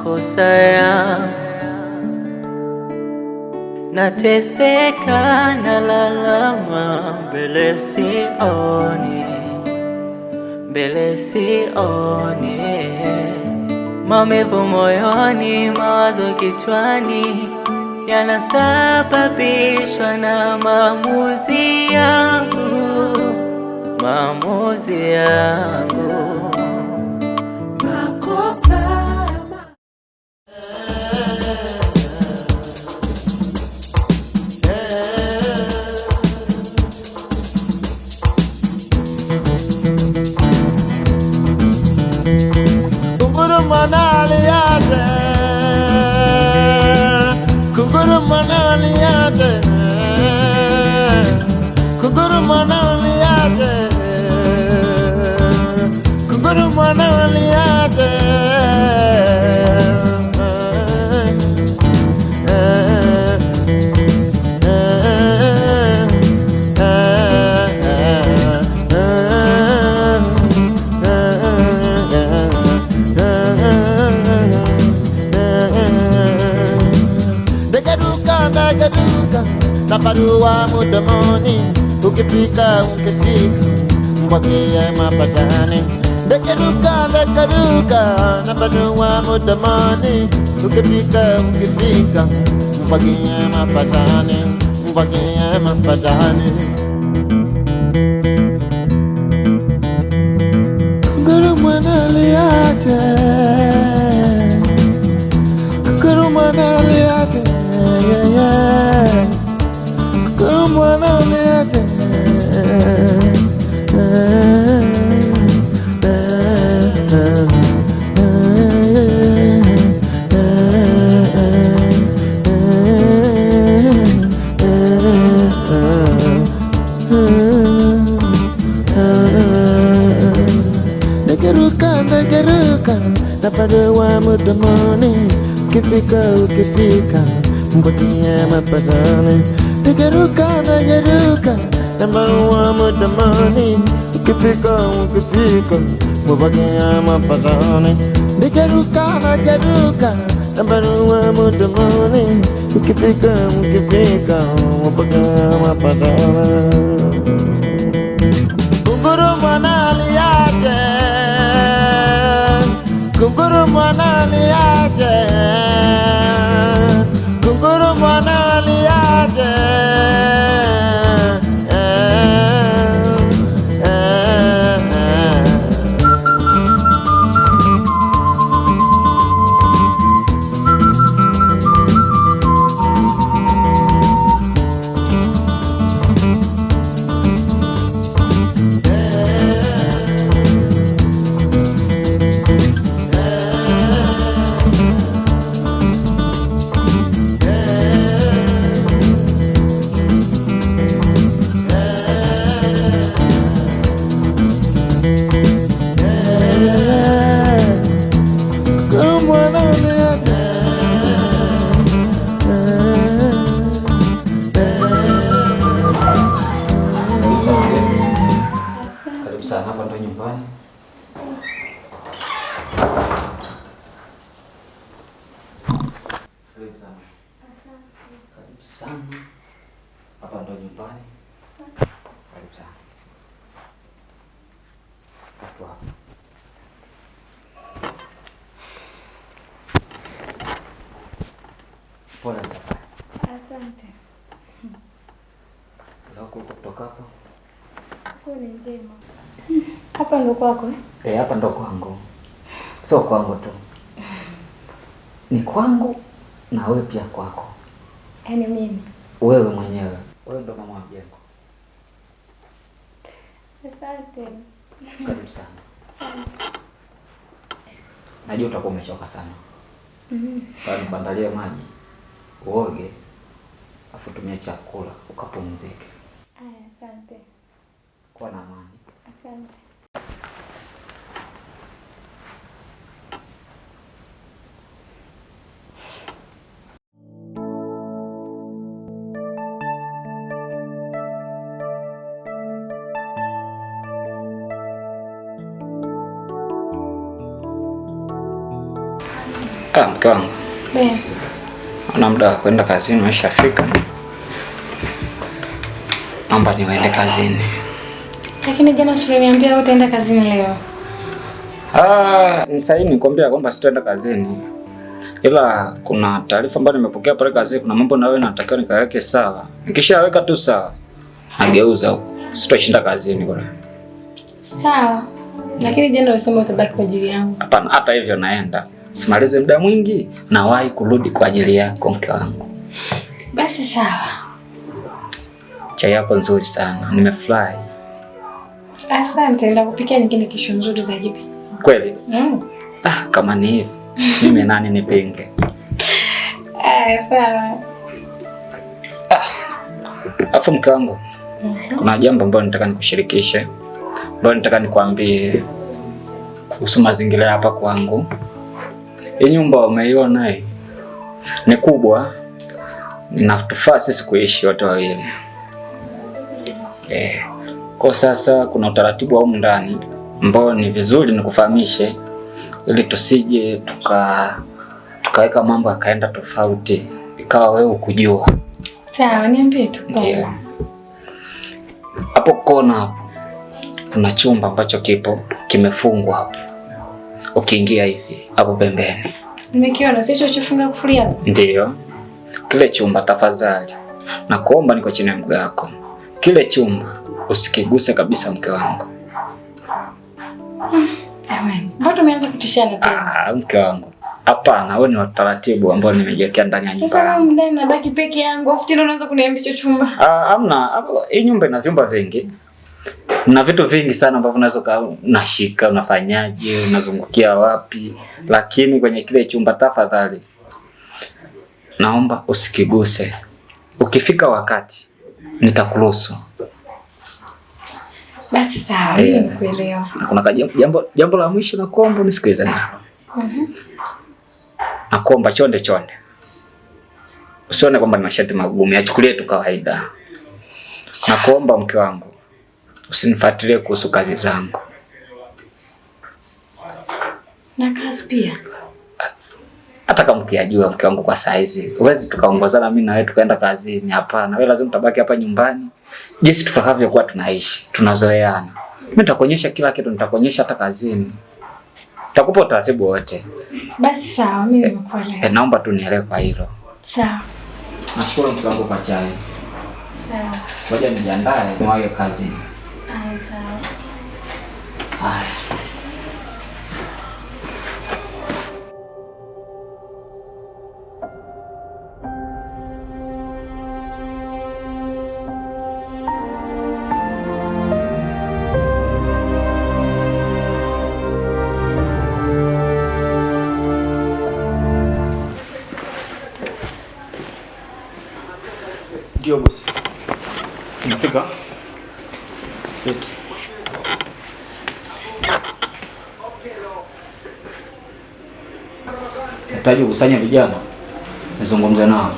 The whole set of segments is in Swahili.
makosa yangu, nateseka na lalama, mbele sioni, maumivu moyoni, mawazo kichwani, yanasababishwa na maamuzi yangu. Makosa naparua mdomoni, ukifika mwagie mapatani. Dekeruka naparua mdomoni, ukifika mwagie mapatani. Kunguru mwana liate, yeah. Como no me hace Nageruka naparua mdomoni, ukifika mwagie mapatani. Nageruka naparua mdomoni, ukifika mwagie mapatani. Nageruka naparua mdomoni, ukifika mwagie mapatani. Kunguru mwana liache, kunguru mwana liache, kunguru mwana liache. Hapa ndo nyumbani. Karibu sana. Asante. Karibu sana. Hapa ndo nyumbani. Asante. Karibu sana. Watu hapa. Asante. Pole na safari. Asante. Sasa kutoka hapa? Ni njema. Hapa ndo kwako eh? Hapa ndo kwangu. Sio kwangu tu. Ni kwangu na wewe pia kwako. Yaani mimi. Wewe mwenyewe. Wewe ndo mama wa jengo. Asante. Karibu sana. Asante. Najua utakuwa umechoka sana. Bado kuandalia maji. Uoge. Afu tumie chakula ukapumzike. Asante. Kuwa na amani. Asante. Mke wangu. Ana muda wa kwenda kazini umeshafika. Naomba niende kazini. Lakini jana uliniambia utaenda kazini leo. Ni sahihi nikwambia kwamba sitaenda kazini. Ila kuna taarifa ambayo nimepokea pale kazini, kuna mambo na wewe natakiwa nikaweke sawa. Nikishaweka tu sawa, nageuza huko. Sitashinda kazini bwana. Sawa. Lakini jana ulisema utabaki kwa ajili yangu. Hapana, hata hivyo naenda. Simalize muda mwingi, nawahi kurudi kwa ajili yako mke wangu. Basi sawa. Chai yako nzuri sana. Nimefurahi. Asante, nitakupikia nyingine kesho nzuri zaidi. Kweli? Kama ni hivi, mimi nani nipinge? Sawa. Afu mke wangu, kuna jambo ambalo nataka nikushirikishe. Ambalo nataka nikwambie kuhusu mazingira hapa kwangu. Hii nyumba umeiona hii? Ni kubwa. Inatufaa sisi kuishi wote wawili. Kwa sasa kuna utaratibu wa humu ndani ambao ni vizuri nikufahamishe ili tusije tukaweka mambo yakaenda tofauti ikawa wewe ukujua. Sawa, niambie tu. Ndio. Hapo kona hapo kuna chumba ambacho kimefungwa hapo. Ukiingia hivi hapo pembeni. Nimekiona, sicho chofunga kufuli hapo? Ndio. Kile chumba tafadhali. Nakuomba niko chini ya mguu wako. Kile chumba usikiguse kabisa mke wangu. Amen. Mbona umeanza kutishana tena? Mke wangu. Hapana, wewe ni utaratibu ambao nimejiwekea ndani ya nyumba. Sasa mimi ndani nabaki peke yangu, afu tena unaanza kuniambia hicho chumba. Hamna, hii nyumba ina vyumba vingi. Na vitu vingi sana ambavyo unaweza unashika, unafanyaje, unazungukia wapi, lakini kwenye kile chumba tafadhali naomba usikiguse. Ukifika wakati nitakuruhusu. Basi sawa, mimi nimekuelewa. Kuna jambo la mwisho nakuomba unisikilize nalo. Nakuomba chonde. Usione kwamba ni masharti magumu, yachukulie tu kawaida. Nakuomba mke wangu, usinifuatilie kuhusu kazi zangu. Na kazi pia. Hata kama ukijua mke wangu kwa saa hizi, huwezi tukaongozana mimi na wewe tukaenda kazini. Hapana, wewe lazima utabaki hapa nyumbani. Jinsi tutakavyokuwa tunaishi, tunazoeana. Mimi nitakuonyesha kila kitu, nitakuonyesha hata kazini. Nitakupa utaratibu wote. Basi sawa, mimi nimekuelewa. Naomba tu nielewe kwa hilo. Sawa. Nashukuru mke wangu kwa chai. Sawa. Ngoja nijiandae niwahi kazini. Sawa. Ndio bosi. Unafika? Set. Nahitaji kukusanya vijana. Nizungumze nao.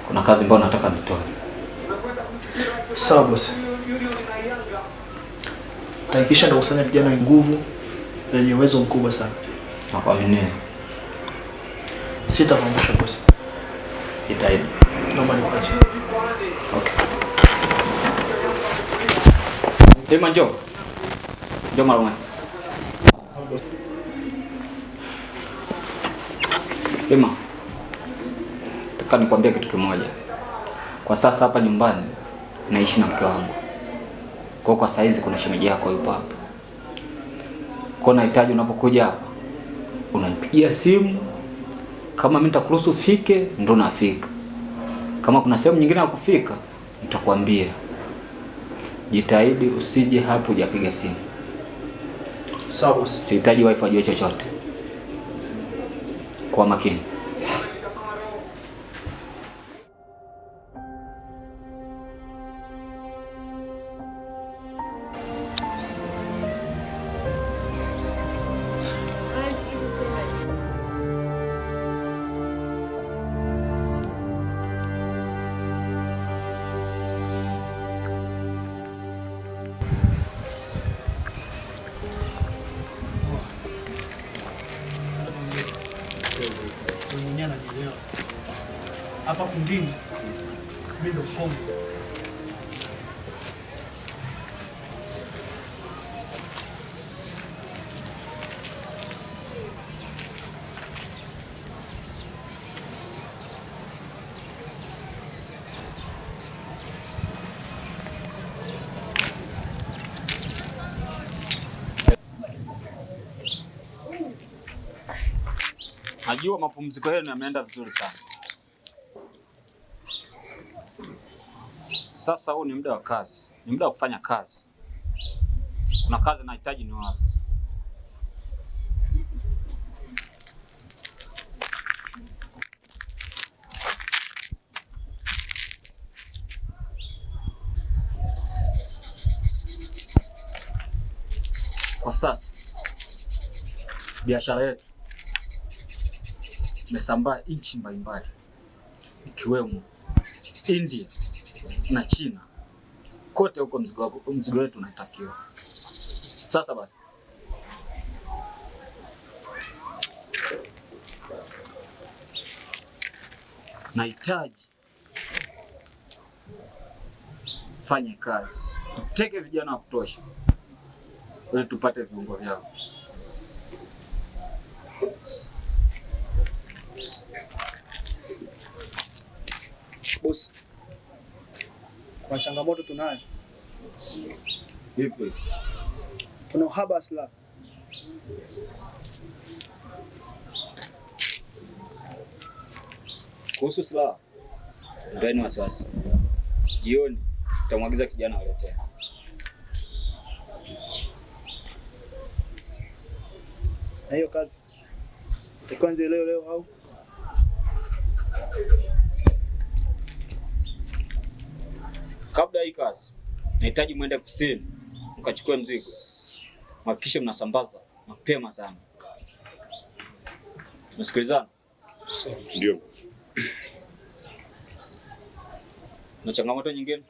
Kuna kazi ambayo nataka nitoe. Sawa bosi. Tahakikisha ndakusanya vijana wenye nguvu wenye uwezo mkubwa sana. Nakuamini. Sitakuangusha bosi. Jitahidi. Naomba nikuache. Okay. Tema njoo. Njoo mara moja. Tema. Nataka nikwambie kitu kimoja. Kwa sasa hapa nyumbani naishi na mke wangu. Kwa saa hizi kuna shemeji yako yupo hapa. Kwa nahitaji unapokuja hapa unanipigia simu. Kama mimi nitakuruhusu ufike ndo nafika. Kama kuna sehemu nyingine ya kufika nitakwambia. Jitahidi usije hapo hujapiga simu. Sawa bosi. Sihitaji wifi ajue chochote. Kwa makini. hapa kundini mimi ndo mkongo. Najua mapumziko yenu yameenda vizuri sana. Sasa huu ni muda wa kazi, ni muda wa kufanya kazi. Kuna kazi nahitaji ni wapi? Kwa sasa biashara yetu imesambaa nchi mbalimbali ikiwemo India na China. Kote huko mzigo wetu unatakiwa. Sasa basi, nahitaji fanye kazi, tuteke vijana wa kutosha ili tupate viungo vyao. Bosi, kwa changamoto tunayo. Vipi? Tuna uhaba wa silaha. Kuhusu silaha, ndani wasiwasi. Jioni tutamwagiza kijana waletea. Na hiyo kazi itaanza leo au? Kabla ya hii kazi, nahitaji mwende kusini mkachukue mzigo. Hakikisha mnasambaza mapema sana. Msikilizana? Ndio. Na changamoto nyingine?